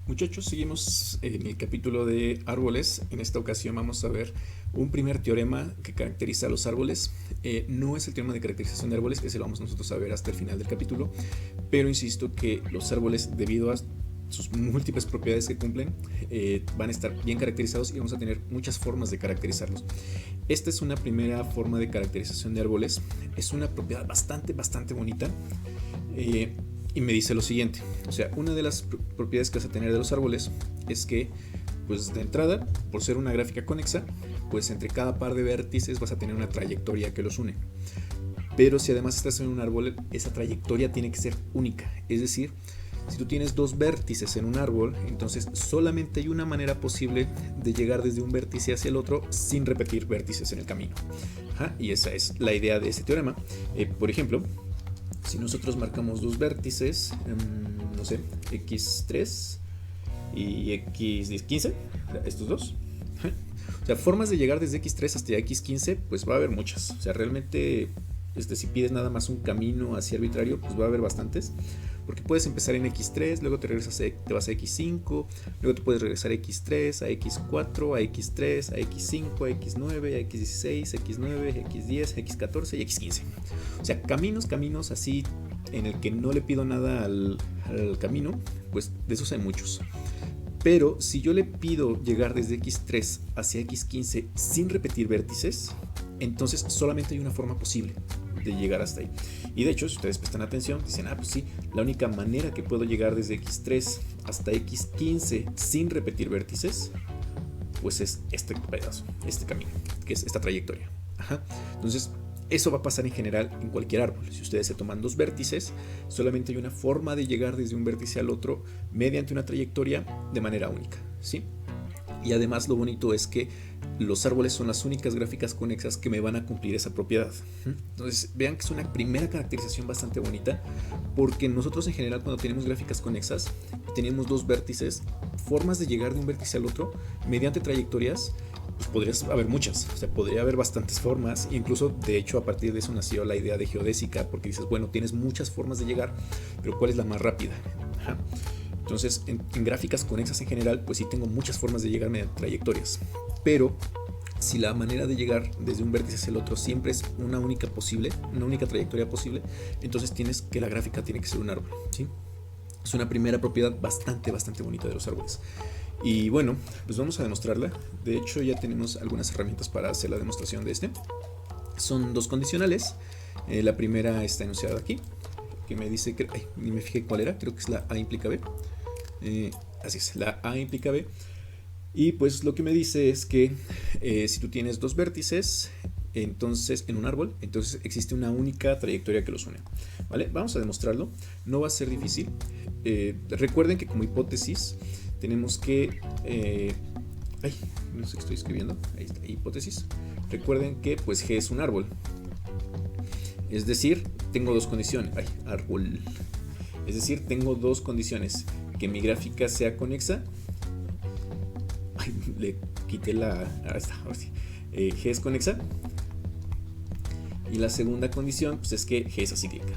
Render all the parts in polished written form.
Muchachos, seguimos en el capítulo de árboles. En esta ocasión vamos a ver un primer teorema que caracteriza a los árboles. No es el teorema de caracterización de árboles, ese lo vamos nosotros a ver hasta el final del capítulo, pero insisto que los árboles, debido a sus múltiples propiedades que cumplen, van a estar bien caracterizados y vamos a tener muchas formas de caracterizarlos. Esta es una primera forma de caracterización de árboles. Es una propiedad bastante bonita. Y me dice lo siguiente, o sea, una de las propiedades que vas a tener de los árboles es que, pues de entrada, por ser una gráfica conexa, pues entre cada par de vértices vas a tener una trayectoria que los une. Pero si además estás en un árbol, esa trayectoria tiene que ser única, es decir, si tú tienes dos vértices en un árbol, entonces solamente hay una manera posible de llegar desde un vértice hacia el otro sin repetir vértices en el camino. Y esa es la idea de este teorema. Por ejemplo, si nosotros marcamos dos vértices, no sé, x3 y x15, estos dos, o sea, formas de llegar desde x3 hasta x15, pues va a haber muchas. O sea, realmente, si pides nada más un camino así arbitrario, pues va a haber bastantes. Porque puedes empezar en x3, luego te regresas te vas a x5, luego te puedes regresar a x3, a x4, a x3, a x5, a x9, a x16, x9, x10, x14 y x15. O sea, caminos así en el que no le pido nada al camino, pues de esos hay muchos. Pero si yo le pido llegar desde x3 hacia x15 sin repetir vértices, entonces solamente hay una forma posible de llegar hasta ahí. Y de hecho, si ustedes prestan atención, dicen, pues sí, la única manera que puedo llegar desde x3 hasta x15 sin repetir vértices, pues es este pedazo, este camino, que es esta trayectoria. Entonces, eso va a pasar en general en cualquier árbol. Si ustedes se toman dos vértices, solamente hay una forma de llegar desde un vértice al otro mediante una trayectoria de manera única, ¿sí? Y además lo bonito es que los árboles son las únicas gráficas conexas que me van a cumplir esa propiedad. Entonces vean que es una primera caracterización bastante bonita, porque nosotros en general cuando tenemos gráficas conexas y tenemos dos vértices, formas de llegar de un vértice al otro mediante trayectorias, pues podría haber muchas, o sea, podría haber bastantes formas. Incluso de hecho a partir de eso nació la idea de geodésica, porque dices, bueno, tienes muchas formas de llegar, pero ¿cuál es la más rápida? Entonces, en gráficas conexas en general, pues sí tengo muchas formas de llegar mediante trayectorias. Pero si la manera de llegar desde un vértice hacia el otro siempre es una única trayectoria posible, entonces la gráfica tiene que ser un árbol, ¿sí? Es una primera propiedad bastante bonita de los árboles. Y bueno, pues vamos a demostrarla. De hecho, ya tenemos algunas herramientas para hacer la demostración de este. Son dos condicionales. La primera está enunciada aquí, que me dice que, ni me fijé cuál era, creo que es la A implica B. Así es, la A implica B. Y pues lo que me dice es que si tú tienes dos vértices, entonces en un árbol, entonces existe una única trayectoria que los une. ¿Vale? Vamos a demostrarlo. No va a ser difícil. Recuerden que como hipótesis tenemos que... no sé qué estoy escribiendo. Ahí está, hipótesis. Recuerden que pues G es un árbol. Es decir, tengo dos condiciones. Árbol. Es decir, tengo dos condiciones. Que mi gráfica sea conexa. Le quité la... Ahora está, ahora sí. G es conexa. Y la segunda condición pues es que G es acíclica.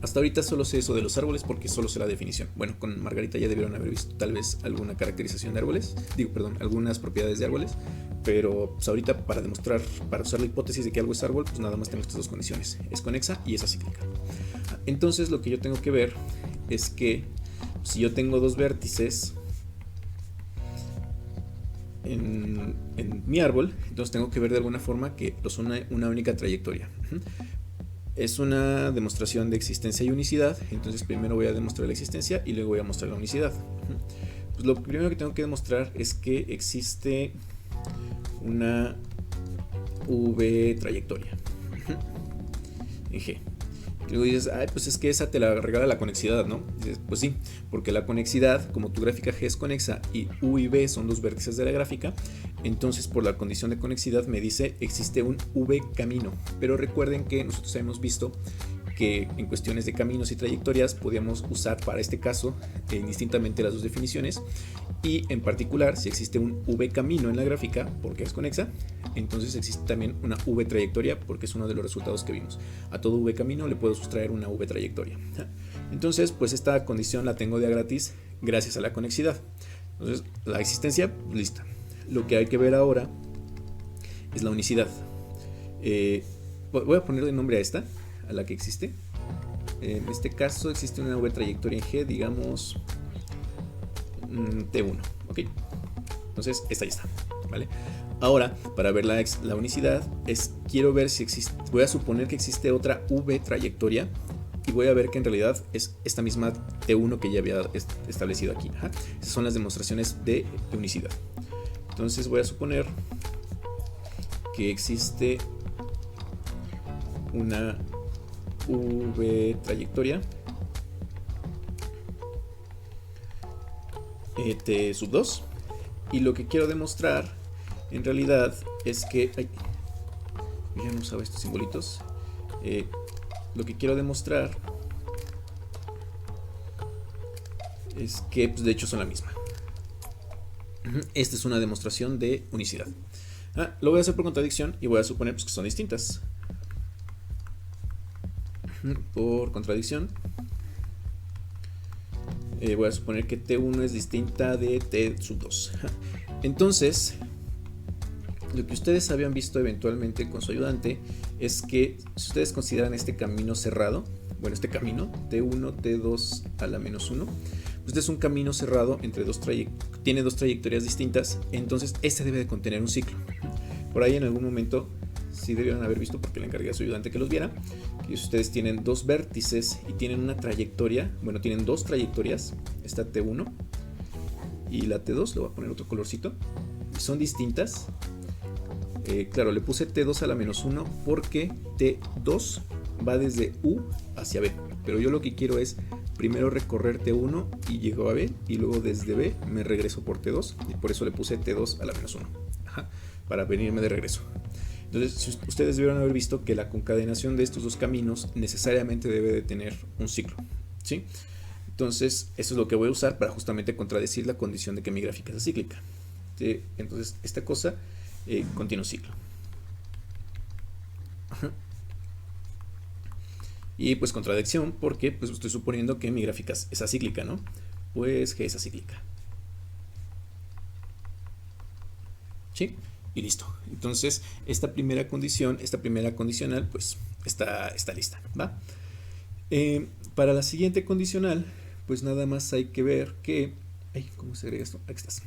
Hasta ahorita solo sé eso de los árboles porque solo sé la definición. Bueno, con Margarita ya debieron haber visto tal vez alguna caracterización de árboles. Algunas propiedades de árboles. Pero pues ahorita para usar la hipótesis de que algo es árbol, pues nada más tengo estas dos condiciones. Es conexa y es acíclica. Entonces lo que yo tengo que ver es que si yo tengo dos vértices en mi árbol, entonces tengo que ver de alguna forma que los une una única trayectoria. Es una demostración de existencia y unicidad, entonces primero voy a demostrar la existencia y luego voy a mostrar la unicidad. Pues lo primero que tengo que demostrar es que existe una V trayectoria en G. Y luego dices, pues es que esa te la regala la conexidad, ¿no? Y dices, pues sí, porque la conexidad, como tu gráfica G es conexa y U y B son dos vértices de la gráfica, entonces por la condición de conexidad me dice existe un V camino. Pero recuerden que nosotros hemos visto que en cuestiones de caminos y trayectorias podíamos usar para este caso indistintamente las dos definiciones, y en particular si existe un v camino en la gráfica porque es conexa, entonces existe también una v trayectoria porque es uno de los resultados que vimos. A todo v camino le puedo sustraer una v trayectoria. Entonces pues esta condición la tengo de a gratis gracias a la conexidad. Entonces la existencia lista. Lo que hay que ver ahora es la unicidad. Voy a ponerle nombre a esta, a la que existe. En este caso existe una v trayectoria en G, digamos T1, ¿ok? Entonces esta ya está, ¿vale? Ahora, para ver la unicidad, quiero ver si existe, voy a suponer que existe otra v trayectoria y voy a ver que en realidad es esta misma T1 que ya había establecido aquí. Ajá. Esas son las demostraciones de unicidad. Entonces voy a suponer que existe una v trayectoria T sub 2 y lo que quiero demostrar en realidad es que ya no usaba estos simbolitos. Lo que quiero demostrar es que pues, de hecho son la misma. Esta es una demostración de unicidad. Lo voy a hacer por contradicción y voy a suponer pues, que son distintas. Por contradicción voy a suponer que T1 es distinta de T sub 2. Entonces lo que ustedes habían visto eventualmente con su ayudante es que si ustedes consideran este camino cerrado, bueno, este camino T1, T2 a la menos 1, pues este es un camino cerrado entre tiene dos trayectorias distintas, entonces este debe de contener un ciclo. Por ahí en algún momento sí debieron haber visto, porque le encargué a su ayudante que los viera, que si ustedes tienen dos vértices y tienen una trayectoria, bueno, tienen dos trayectorias, esta T1 y la T2, le voy a poner otro colorcito, y son distintas. Claro, le puse T2 a la menos 1 porque T2 va desde U hacia B, pero yo lo que quiero es primero recorrer T1 y llego a B, y luego desde B me regreso por T2, y por eso le puse T2 a la menos 1. Ajá, para venirme de regreso. Entonces, ustedes debieron haber visto que la concadenación de estos dos caminos necesariamente debe de tener un ciclo, ¿sí? Entonces, eso es lo que voy a usar para justamente contradecir la condición de que mi gráfica es acíclica. Entonces, esta cosa contiene un ciclo. Ajá. Y pues contradicción porque pues estoy suponiendo que mi gráfica es acíclica, ¿no? Pues G es acíclica. ¿Sí? Y listo. Entonces, esta primera condición, esta primera condicional, pues está lista, ¿va? Para la siguiente condicional, pues nada más hay que ver que... ¿cómo se agrega esto? Aquí estás.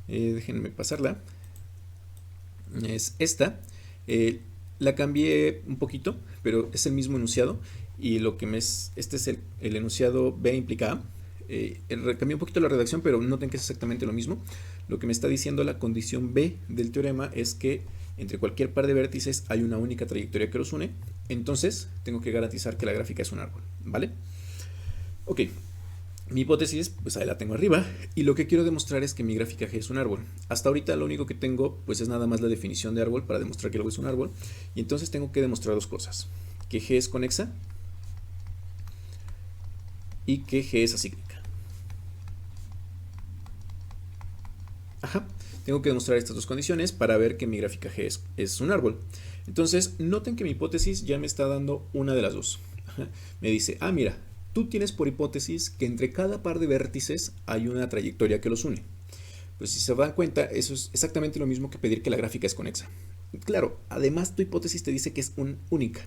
Déjenme pasarla. Es esta. La cambié un poquito, pero es el mismo enunciado. Y lo que este es el enunciado B implica A. Cambié un poquito la redacción, pero noten que es exactamente lo mismo. Lo que me está diciendo la condición B del teorema es que entre cualquier par de vértices hay una única trayectoria que los une. Entonces tengo que garantizar que la gráfica es un árbol, ¿vale? Ok, mi hipótesis pues ahí la tengo arriba, y lo que quiero demostrar es que mi gráfica G es un árbol. Hasta ahorita lo único que tengo pues es nada más la definición de árbol para demostrar que algo es un árbol, y entonces tengo que demostrar dos cosas: que G es conexa y que G es acíclica. Ajá, tengo que demostrar estas dos condiciones para ver que mi gráfica G es un árbol. Entonces, noten que mi hipótesis ya me está dando una de las dos. Ajá. Me dice, mira, tú tienes por hipótesis que entre cada par de vértices hay una trayectoria que los une. Pues si se dan cuenta, eso es exactamente lo mismo que pedir que la gráfica es conexa. Claro, además tu hipótesis te dice que es única,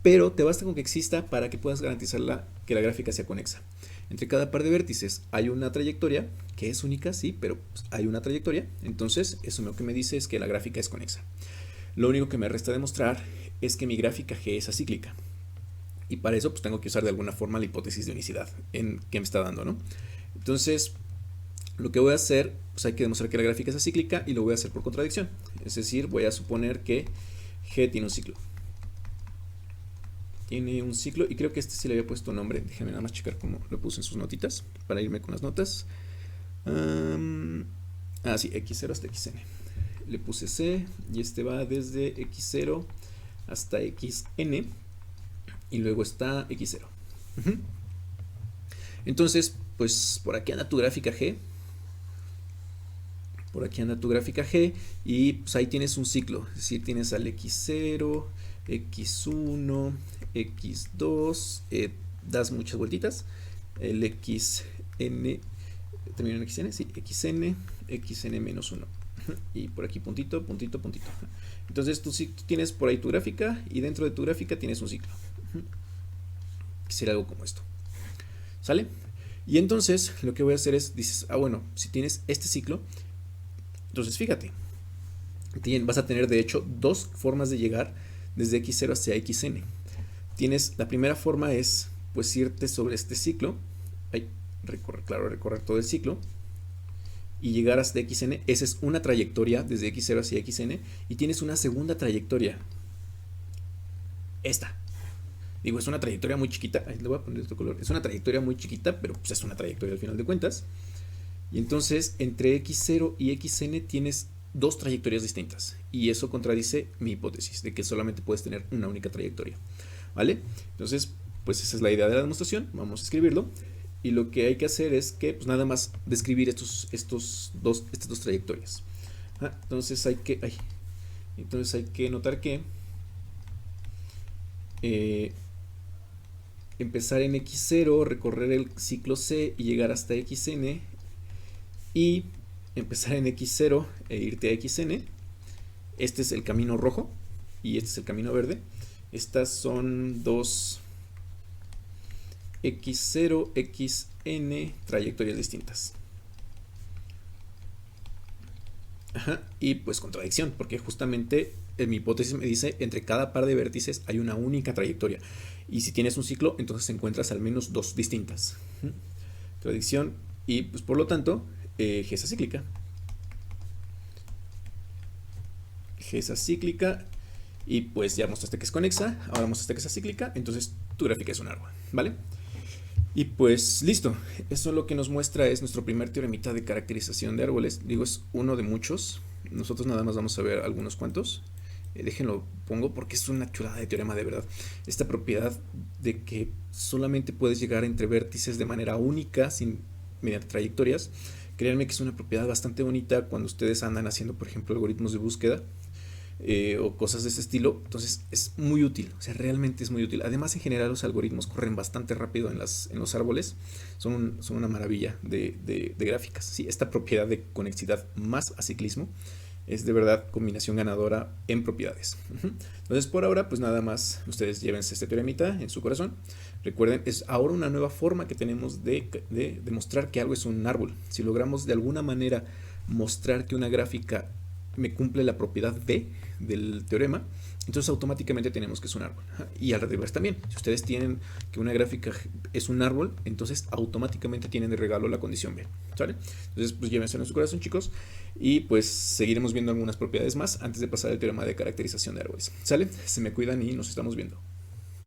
pero te basta con que exista para que puedas garantizar que la gráfica sea conexa. Entre cada par de vértices hay una trayectoria que es única, sí, pero hay una trayectoria. Entonces, eso lo que me dice es que la gráfica es conexa. Lo único que me resta demostrar es que mi gráfica G es acíclica. Y para eso, pues tengo que usar de alguna forma la hipótesis de unicidad que me está dando, ¿no? Entonces, lo que voy a hacer, pues hay que demostrar que la gráfica es acíclica y lo voy a hacer por contradicción. Es decir, voy a suponer que G tiene un ciclo. Tiene un ciclo, y creo que este sí le había puesto nombre. Déjenme nada más checar cómo lo puse en sus notitas para irme con las notas. Sí, X0 hasta XN. Le puse C y este va desde X0 hasta XN. y luego está x0. Entonces, pues por aquí anda tu gráfica G. Por aquí anda tu gráfica G y pues ahí tienes un ciclo, es decir, tienes al x0, x1, x2, das muchas vueltitas, el xn, termina en xn, sí, xn, xn menos 1, y por aquí puntito, puntito, puntito. Entonces tú tienes por ahí tu gráfica y dentro de tu gráfica tienes un ciclo. Quisiera algo como esto. ¿Sale? Y entonces lo que voy a hacer es, dices, bueno, si tienes este ciclo, entonces fíjate, vas a tener de hecho dos formas de llegar desde x0 hacia xn. La primera forma es pues irte sobre este ciclo, recorrer todo el ciclo y llegar hasta xn. Esa es una trayectoria desde x0 hacia xn y tienes una segunda trayectoria. Esta. Digo, es una trayectoria muy chiquita. Ahí le voy a poner otro color. Es una trayectoria muy chiquita, pero pues es una trayectoria al final de cuentas. Y entonces, entre x0 y xn tienes dos trayectorias distintas. Y eso contradice mi hipótesis de que solamente puedes tener una única trayectoria. ¿Vale? Entonces, pues esa es la idea de la demostración. Vamos a escribirlo. Y lo que hay que hacer es que, pues nada más describir estas dos trayectorias. Entonces hay que notar que empezar en x0, recorrer el ciclo C y llegar hasta xn, y empezar en x0 e irte a xn. Este es el camino rojo y este es el camino verde. Estas son dos x0, xn trayectorias distintas. Y pues contradicción, porque justamente en mi hipótesis me dice entre cada par de vértices hay una única trayectoria. Y si tienes un ciclo, entonces encuentras al menos dos distintas. Contradicción, y pues por lo tanto, G es acíclica. G es acíclica. Y pues ya mostraste que es conexa, ahora mostraste que es acíclica, entonces tu gráfica es un árbol, ¿vale? Y pues listo, eso lo que nos muestra es nuestro primer teoremita de caracterización de árboles. Digo, es uno de muchos, nosotros nada más vamos a ver algunos cuantos. Déjenlo pongo porque es una chulada de teorema de verdad. Esta propiedad de que solamente puedes llegar entre vértices de manera única, mediante trayectorias, créanme que es una propiedad bastante bonita cuando ustedes andan haciendo, por ejemplo, algoritmos de búsqueda. O cosas de ese estilo. Entonces es muy útil, o sea, realmente es muy útil. Además, en general los algoritmos corren bastante rápido en los árboles, son una maravilla de gráficas. Sí, esta propiedad de conexidad más aciclismo es de verdad combinación ganadora en propiedades. Entonces por ahora pues nada más, ustedes llévense este teoremita en su corazón. Recuerden, es ahora una nueva forma que tenemos de demostrar que algo es un árbol. Si logramos de alguna manera mostrar que una gráfica me cumple la propiedad B del teorema, entonces automáticamente tenemos que es un árbol. Y al revés también, si ustedes tienen que una gráfica es un árbol, entonces automáticamente tienen de regalo la condición B, ¿sale? Entonces pues llévense en su corazón, chicos, y pues seguiremos viendo algunas propiedades más antes de pasar al teorema de caracterización de árboles, ¿sale? Se me cuidan y nos estamos viendo.